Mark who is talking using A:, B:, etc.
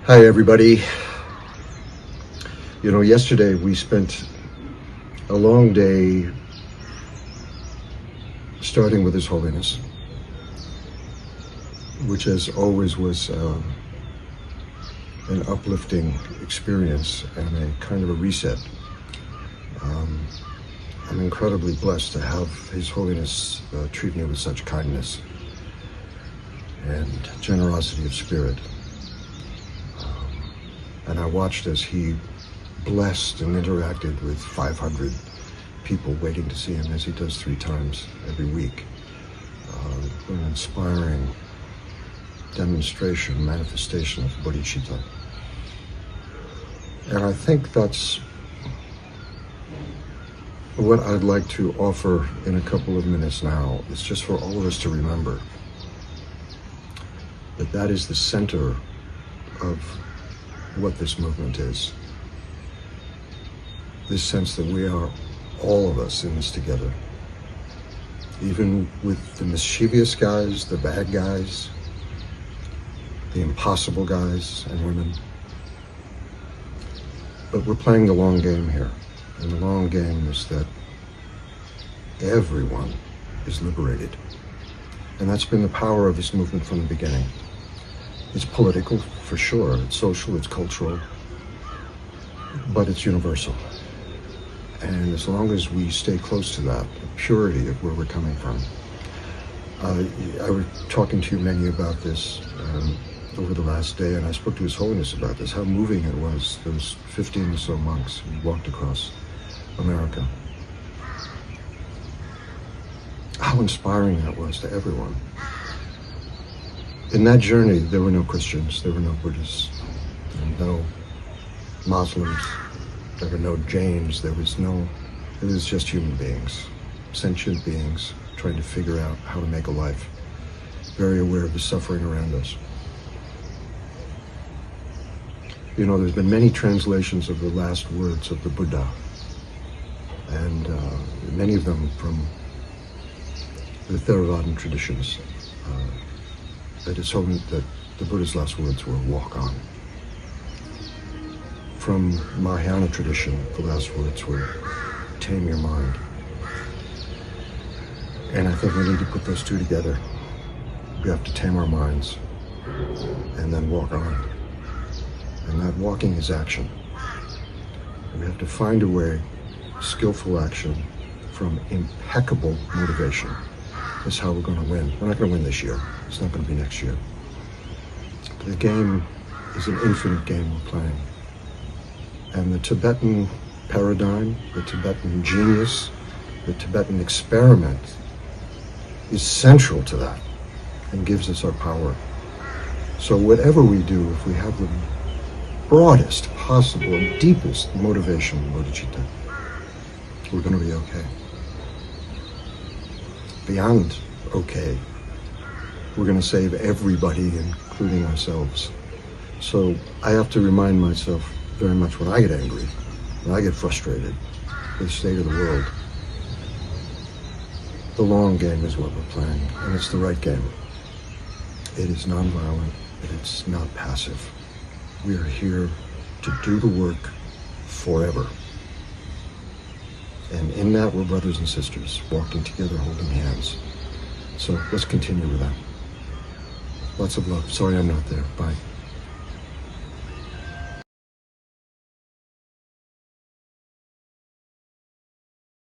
A: Hi everybody. Yesterday we spent a long day starting with His Holiness, which as always was an uplifting experience and a kind of a reset. I'm incredibly blessed to have His Holiness treat me with such kindness and generosity of spirit. And I watched as he blessed and interacted with 500 people waiting to see him, as he does 3 times every week. An inspiring demonstration, manifestation of bodhicitta. And I think that's what I'd like to offer in a couple of minutes now. It's just for all of us to remember that that is the center of what this movement is. This sense that we are, all of us, in this together. Even with the mischievous guys, the bad guys, the impossible guys and women. But we're playing the long game here. And the long game is that everyone is liberated. And that's been the power of this movement from the beginning. It's political, for sure. It's social, it's cultural, but it's universal. And as long as we stay close to that, the purity of where we're coming from. I was talking to many about this over the last day, and I spoke to His Holiness about this, how moving it was. Those 15 or so monks who walked across America. How inspiring that was to everyone. In that journey, there were no Christians, there were no Buddhists, there were no Muslims, there were no Jains, it was just human beings, sentient beings trying to figure out how to make a life, very aware of the suffering around us. There's been many translations of the last words of the Buddha, and many of them from the Theravadan traditions. That it's told that the Buddha's last words were walk on. From Mahayana tradition, the last words were tame your mind. And I think we need to put those two together. We have to tame our minds and then walk on. And that walking is action. And we have to find a way, skillful action from impeccable motivation. Is how we're going to win. We're not going to win this year. It's not going to be next year. The game is an infinite game we're playing. And the Tibetan paradigm, the Tibetan genius, the Tibetan experiment is central to that and gives us our power. So whatever we do, if we have the broadest possible and deepest motivation, bodhicitta, we're going to be okay. Beyond okay, we're going to save everybody, including ourselves. So I have to remind myself very much when I get angry, when I get frustrated with the state of the world, the long game is what we're playing, and it's the right game. It is nonviolent, it's not passive. We are here to do the work forever. And in that, we're brothers and sisters, walking together, holding hands. So let's continue with that. Lots of love. Sorry I'm not there. Bye.